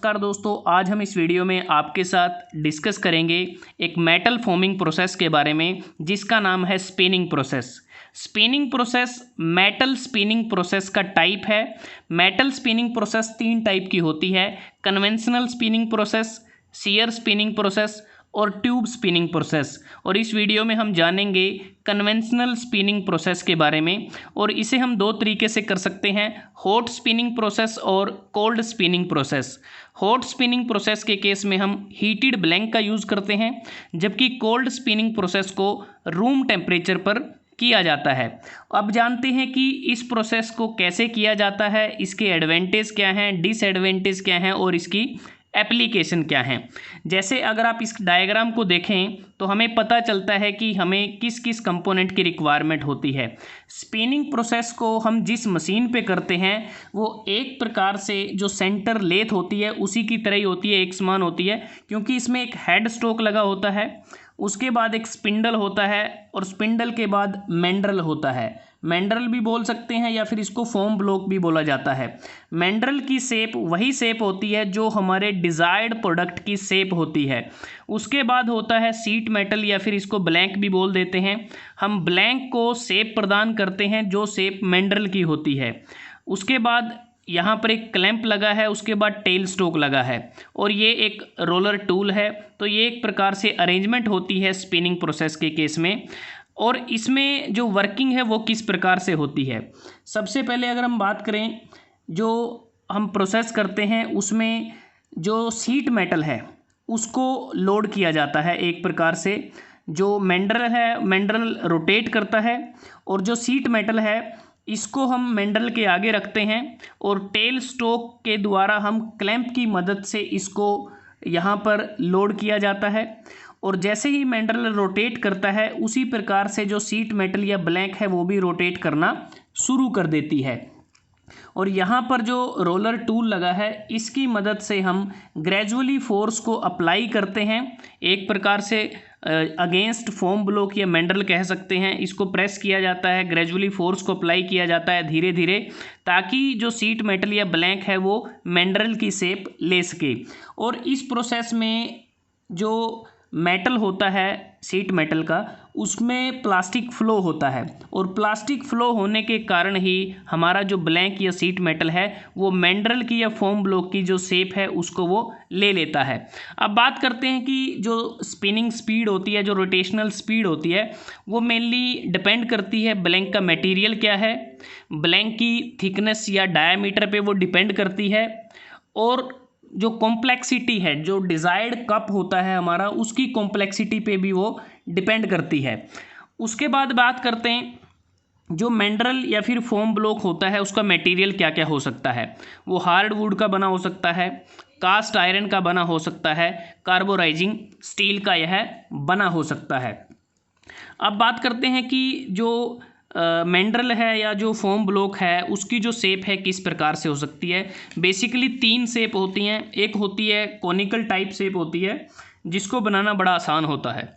नमस्कार दोस्तों, आज हम इस वीडियो में आपके साथ डिस्कस करेंगे एक मेटल फॉर्मिंग प्रोसेस के बारे में जिसका नाम है spinning process. Spinning process metal spinning process का टाइप है। मेटल स्पिनिंग प्रोसेस 3 टाइप की होती है, conventional spinning process, shear spinning process और ट्यूब स्पिनिंग प्रोसेस। और इस वीडियो में हम जानेंगे कन्वेंशनल स्पिनिंग प्रोसेस के बारे में, और इसे हम 2 तरीके से कर सकते हैं, हॉट स्पिनिंग प्रोसेस और cold spinning process. Hot spinning process के केस में हम हीटेड ब्लैंक का यूज़ करते हैं, जबकि कोल्ड स्पिनिंग प्रोसेस को रूम टेम्परेचर पर किया जाता है। अब जानते हैं कि इस प्रोसेस को कैसे किया जाता है, इसके एडवांटेज क्या हैं, डिसएडवांटेज क्या हैं और इसकी एप्लीकेशन क्या है। जैसे अगर आप इस डायग्राम को देखें तो हमें पता चलता है कि हमें किस किस कंपोनेंट की रिक्वायरमेंट होती है। स्पिनिंग प्रोसेस को हम जिस मशीन पे करते हैं वो एक प्रकार से जो सेंटर लेथ होती है उसी की तरह ही होती है, एक समान होती है, क्योंकि इसमें एक हेड स्ट्रोक लगा होता है, उसके बाद एक स्पिंडल होता है और स्पिंडल के बाद मैंड्रल होता है। मैंड्रल भी बोल सकते हैं या फिर इसको फोम ब्लॉक भी बोला जाता है। मैंड्रल की शेप वही शेप होती है जो हमारे डिज़ायर्ड प्रोडक्ट की शेप होती है। उसके बाद होता है सीट मेटल या फिर इसको ब्लैंक भी बोल देते हैं। हम ब्लैंक को शेप प्रदान करते हैं जो शेप मैंड्रल की होती है। उसके बाद यहाँ पर एक क्लैंप लगा है, उसके बाद टेल स्ट्रोक लगा है और ये एक रोलर टूल है। तो ये एक प्रकार से अरेंजमेंट होती है स्पिनिंग प्रोसेस के केस में। और इसमें जो वर्किंग है वो किस प्रकार से होती है। सबसे पहले अगर हम बात करें, जो हम प्रोसेस करते हैं उसमें जो शीट मेटल है उसको लोड किया जाता है एक प्रकार से। जो मैंड्रल है, मैंड्रल रोटेट करता है और जो शीट मेटल है इसको हम मैंड्रल के आगे रखते हैं और टेल स्ट्रोक के द्वारा हम क्लैंप की मदद से इसको यहाँ पर लोड किया जाता है। और जैसे ही मैंड्रल रोटेट करता है उसी प्रकार से जो सीट मेटल या ब्लैंक है वो भी रोटेट करना शुरू कर देती है। और यहाँ पर जो रोलर टूल लगा है इसकी मदद से हम ग्रेजुअली फोर्स को अप्लाई करते हैं, एक प्रकार से अगेंस्ट फोम ब्लॉक या मैंड्रल कह सकते हैं। इसको प्रेस किया जाता है, ग्रेजुअली फोर्स को अप्लाई किया जाता है धीरे धीरे, ताकि जो सीट मेटल या ब्लैंक है वो मैंड्रल की शेप ले सके। और इस प्रोसेस में जो मेटल होता है सीट मेटल का, उसमें प्लास्टिक फ्लो होता है और प्लास्टिक फ्लो होने के कारण ही हमारा जो ब्लैंक या सीट मेटल है वो मैंड्रल की या फोम ब्लॉक की जो शेप है उसको वो ले लेता है। अब बात करते हैं कि जो स्पिनिंग स्पीड होती है, जो रोटेशनल स्पीड होती है, वो मेनली डिपेंड करती है ब्लैंक का मटेरियल क्या है, ब्लैंक की थिकनेस या डायामीटर पे वो डिपेंड करती है, और जो कॉम्प्लेक्सिटी है, जो डिज़ायर्ड कप होता है हमारा, उसकी कॉम्प्लेक्सिटी पे भी वो डिपेंड करती है। उसके बाद बात करते हैं जो मैंड्रल या फिर फोम ब्लॉक होता है उसका मटेरियल क्या क्या हो सकता है। वो हार्ड वुड का बना हो सकता है, कास्ट आयरन का बना हो सकता है, कार्बोराइजिंग स्टील का यह बना हो सकता है। अब बात करते हैं कि जो मैंड्रल है या जो फोम ब्लॉक है उसकी जो शेप है किस प्रकार से हो सकती है। बेसिकली 3 शेप होती हैं। एक होती है कॉनिकल टाइप शेप होती है जिसको बनाना बड़ा आसान होता है।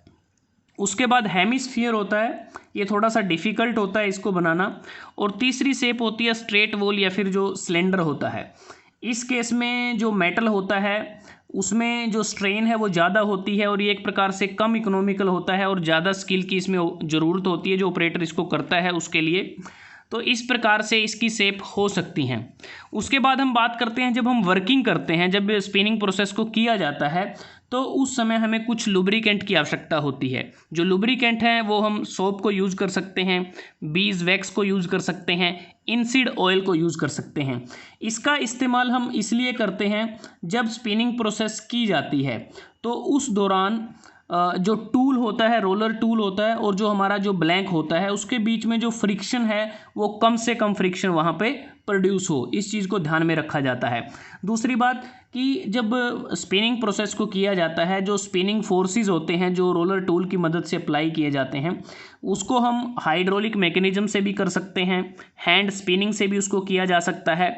उसके बाद हेमिस्फीयर होता है, ये थोड़ा सा डिफ़िकल्ट होता है इसको बनाना। और तीसरी शेप होती है स्ट्रेट वॉल या फिर जो सिलेंडर होता है। इस केस में जो मेटल होता है उसमें जो स्ट्रेन है वो ज़्यादा होती है और ये एक प्रकार से कम इकोनॉमिकल होता है और ज़्यादा स्किल की इसमें ज़रूरत होती है जो ऑपरेटर इसको करता है उसके लिए। तो इस प्रकार से इसकी शेप हो सकती हैं। उसके बाद हम बात करते हैं जब हम वर्किंग करते हैं, जब स्पिनिंग प्रोसेस को किया जाता है तो उस समय हमें कुछ लुब्रिकेंट की आवश्यकता होती है। जो लुब्रिकेंट हैं वो हम सोप को यूज़ कर सकते हैं, बीज वैक्स को यूज़ कर सकते हैं, इनसीड ऑयल को यूज़ कर सकते हैं। इसका इस्तेमाल हम इसलिए करते हैं जब स्पिनिंग प्रोसेस की जाती है तो उस दौरान जो टूल होता है, रोलर टूल होता है, और जो हमारा जो ब्लैंक होता है उसके बीच में जो फ्रिक्शन है वो कम से कम फ्रिक्शन वहाँ पे प्रोड्यूस हो, इस चीज़ को ध्यान में रखा जाता है। दूसरी बात कि जब स्पिनिंग प्रोसेस को किया जाता है, जो स्पिनिंग फोर्सेस होते हैं जो रोलर टूल की मदद से अप्लाई किए जाते हैं, उसको हम हाइड्रोलिक मैकेनिज्म से भी कर सकते हैं, हैंड स्पिनिंग से भी उसको किया जा सकता है।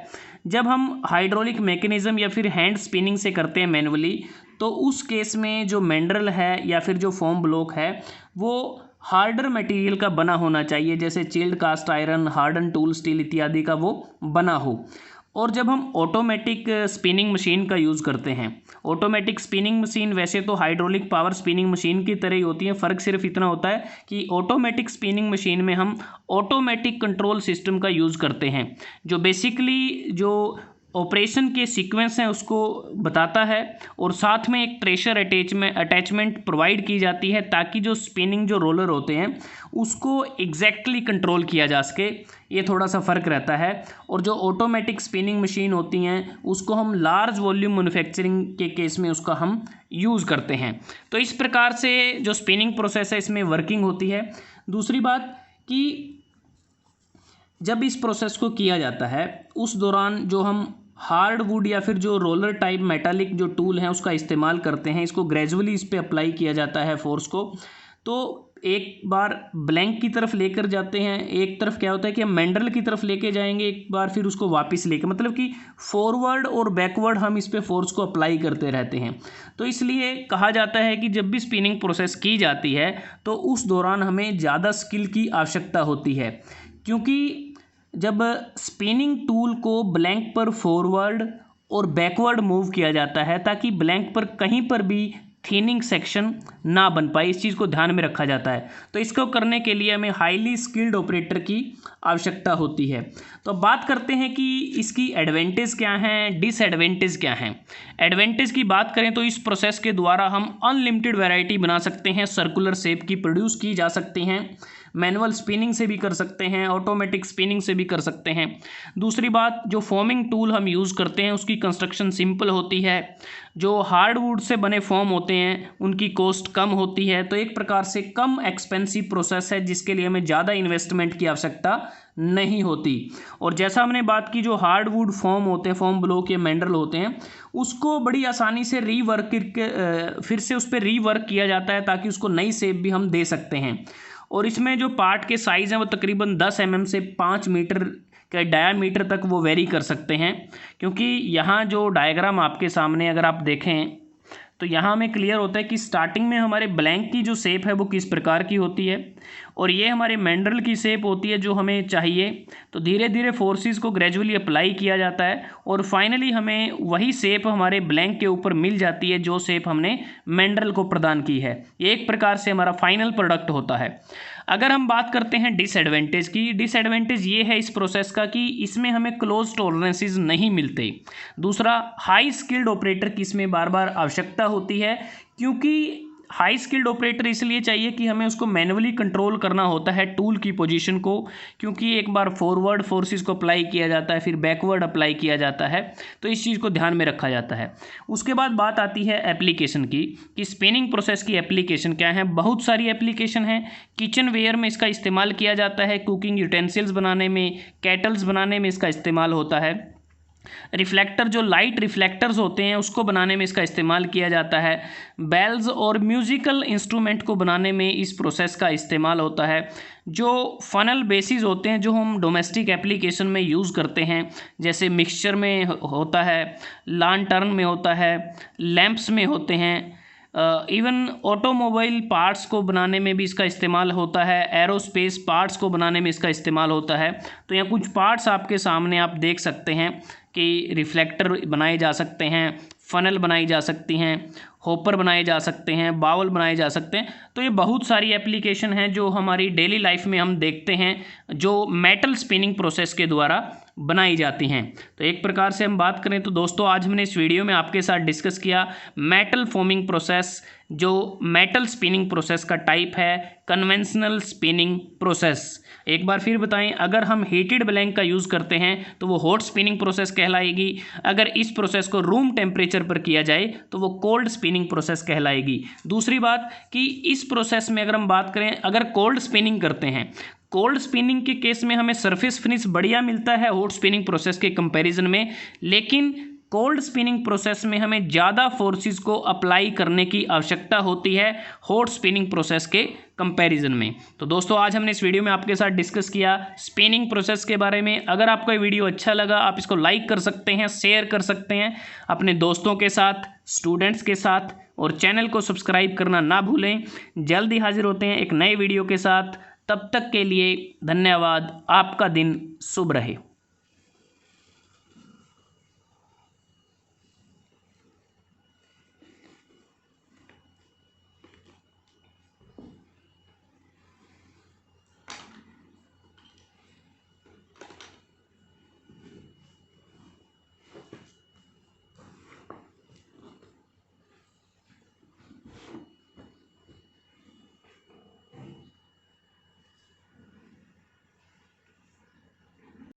जब हम हाइड्रोलिक मैकेनिज्म या फिर हैंड स्पिनिंग से करते हैं मैनुअली, तो उस केस में जो मैंड्रल है या फिर जो फोम ब्लॉक है वो हार्डर मटेरियल का बना होना चाहिए, जैसे chilled cast iron, harden tool steel इत्यादि का वो बना हो। और जब हम ऑटोमेटिक स्पिनिंग मशीन का यूज़ करते हैं, ऑटोमेटिक स्पिनिंग मशीन वैसे तो हाइड्रोलिक पावर स्पिनिंग मशीन की तरह ही होती है, फ़र्क सिर्फ इतना होता है कि ऑटोमेटिक स्पिनिंग मशीन में हम ऑटोमेटिक कंट्रोल सिस्टम का यूज़ करते हैं, जो बेसिकली जो ऑपरेशन के सीक्वेंस हैं उसको बताता है, और साथ में एक प्रेशर अटैचमेंट प्रोवाइड की जाती है ताकि जो स्पिनिंग जो रोलर होते हैं उसको एग्जैक्टली कंट्रोल किया जा सके। ये थोड़ा सा फ़र्क रहता है। और जो ऑटोमेटिक स्पिनिंग मशीन होती हैं उसको हम लार्ज वॉल्यूम मैन्युफैक्चरिंग के केस में उसका हम यूज़ करते हैं। तो इस प्रकार से जो स्पिनिंग प्रोसेस है इसमें वर्किंग होती है। दूसरी बात कि जब इस प्रोसेस को किया जाता है उस दौरान जो हम हार्डवुड या फिर जो रोलर टाइप मेटालिक जो टूल हैं उसका इस्तेमाल करते हैं, इसको ग्रेजुअली इस पे अप्लाई किया जाता है फोर्स को। तो एक बार ब्लैंक की तरफ लेकर जाते हैं, एक तरफ क्या होता है कि हम मैंड्रल की तरफ लेके जाएंगे, एक बार फिर उसको वापस लेकर, मतलब कि फॉरवर्ड और बैकवर्ड हम इस पे फोर्स को अप्लाई करते रहते हैं। तो इसलिए कहा जाता है कि जब भी स्पिनिंग प्रोसेस की जाती है तो उस दौरान हमें ज़्यादा स्किल की आवश्यकता होती है, क्योंकि जब स्पिनिंग टूल को ब्लैंक पर फॉरवर्ड और बैकवर्ड मूव किया जाता है ताकि ब्लैंक पर कहीं पर भी थिनिंग सेक्शन ना बन पाए, इस चीज़ को ध्यान में रखा जाता है। तो इसको करने के लिए हमें हाईली स्किल्ड ऑपरेटर की आवश्यकता होती है। तो अब बात करते हैं कि इसकी एडवांटेज क्या हैं, डिसएडवांटेज क्या हैं। एडवांटेज की बात करें तो इस प्रोसेस के द्वारा हम अनलिमिटेड वैरायटी बना सकते हैं, सर्कुलर शेप की प्रोड्यूस की जा सकती हैं, मैनुअल स्पिनिंग से भी कर सकते हैं, ऑटोमेटिक स्पिनिंग से भी कर सकते हैं। दूसरी बात, जो फॉर्मिंग टूल हम यूज़ करते हैं उसकी कंस्ट्रक्शन सिंपल होती है, जो हार्डवुड से बने फॉर्म होते हैं उनकी कॉस्ट कम होती है। तो एक प्रकार से कम एक्सपेंसिव प्रोसेस है जिसके लिए हमें ज़्यादा इन्वेस्टमेंट की आवश्यकता नहीं होती। और जैसा हमने बात की, जो हार्डवुड फॉर्म होते हैं, फॉर्म ब्लॉक या मैंड्रल होते हैं, उसको बड़ी आसानी से रीवर्क फिर से उस पर रीवर्क किया जाता है ताकि उसको नई शेप भी हम दे सकते हैं। और इसमें जो पार्ट के साइज़ हैं वो तकरीबन 10 mm से 5 मीटर के डायामीटर तक वो वेरी कर सकते हैं, क्योंकि यहाँ जो डायग्राम आपके सामने अगर आप देखें तो यहाँ हमें क्लियर होता है कि स्टार्टिंग में हमारे ब्लैंक की जो शेप है वो किस प्रकार की होती है, और ये हमारे मैंड्रल की शेप होती है जो हमें चाहिए। तो धीरे धीरे फोर्सेस को ग्रेजुअली अप्लाई किया जाता है और फाइनली हमें वही शेप हमारे ब्लैंक के ऊपर मिल जाती है जो शेप हमने मैंड्रल को प्रदान की है। ये एक प्रकार से हमारा फाइनल प्रोडक्ट होता है। अगर हम बात करते हैं डिसएडवांटेज की, डिसएडवांटेज ये है इस प्रोसेस का कि इसमें हमें क्लोज टॉलरेंसेस नहीं मिलते। दूसरा, हाई स्किल्ड ऑपरेटर की इसमें बार बार आवश्यकता होती है, क्योंकि हाई स्किल्ड ऑपरेटर इसलिए चाहिए कि हमें उसको मैनुअली कंट्रोल करना होता है टूल की पोजीशन को, क्योंकि एक बार फॉरवर्ड फोर्सेस को अप्लाई किया जाता है फिर बैकवर्ड अप्लाई किया जाता है, तो इस चीज़ को ध्यान में रखा जाता है। उसके बाद बात आती है एप्लीकेशन की, कि स्पिनिंग प्रोसेस की एप्लीकेशन क्या है। बहुत सारी एप्लीकेशन हैं। किचन वेयर में इसका इस्तेमाल किया जाता है, कुकिंग यूटेंसिल्स बनाने में, केटल्स बनाने में इसका इस्तेमाल होता है। रिफ्लेक्टर, जो लाइट रिफ्लेक्टर्स होते हैं उसको बनाने में इसका इस्तेमाल किया जाता है। बेल्स और म्यूज़िकल इंस्ट्रूमेंट को बनाने में इस प्रोसेस का इस्तेमाल होता है। जो फनल बेसिस होते हैं जो हम डोमेस्टिक एप्लीकेशन में यूज़ करते हैं, जैसे मिक्सचर में होता है, लांटर्न में होता है, लैंप्स में होते हैं, इवन ऑटोमोबाइल पार्ट्स को बनाने में भी इसका इस्तेमाल होता है, एरोस्पेस पार्ट्स को बनाने में इसका इस्तेमाल होता है। तो यहाँ कुछ पार्ट्स आपके सामने आप देख सकते हैं कि रिफ्लेक्टर बनाए जा सकते हैं, फ़नल बनाई जा सकती हैं, हॉपर बनाए जा सकते हैं, बाउल बनाए जा सकते हैं। तो ये बहुत सारी एप्लीकेशन हैं जो हमारी डेली लाइफ में हम देखते हैं जो मेटल स्पिनिंग प्रोसेस के द्वारा बनाई जाती हैं। तो एक प्रकार से हम बात करें तो दोस्तों आज हमने इस वीडियो में आपके साथ डिस्कस किया मेटल फॉर्मिंग प्रोसेस, जो मेटल स्पिनिंग प्रोसेस का टाइप है कन्वेंशनल स्पिनिंग प्रोसेस। एक बार फिर बताएं, अगर हम हीटेड ब्लैंक का यूज़ करते हैं तो वो हॉट स्पिनिंग प्रोसेस कहलाएगी। अगर इस प्रोसेस को रूम टेम्परेचर पर किया जाए तो वो कोल्ड स्पिनिंग प्रोसेस कहलाएगी। दूसरी बात कि इस प्रोसेस में अगर हम बात करें, अगर कोल्ड स्पिनिंग करते हैं, कोल्ड स्पिनिंग के केस में हमें सरफेस फिनिश बढ़िया मिलता है हॉट स्पिनिंग प्रोसेस के कंपैरिजन में, लेकिन कोल्ड स्पिनिंग प्रोसेस में हमें ज़्यादा फोर्सेस को अप्लाई करने की आवश्यकता होती है हॉट स्पिनिंग प्रोसेस के कंपैरिजन में। तो दोस्तों आज हमने इस वीडियो में आपके साथ डिस्कस किया स्पिनिंग प्रोसेस के बारे में। अगर आपको ये वीडियो अच्छा लगा आप इसको लाइक कर सकते हैं, शेयर कर सकते हैं अपने दोस्तों के साथ, स्टूडेंट्स के साथ, और चैनल को सब्सक्राइब करना ना भूलें। जल्दी हाजिर होते हैं एक नए वीडियो के साथ, तब तक के लिए धन्यवाद। आपका दिन शुभ रहे।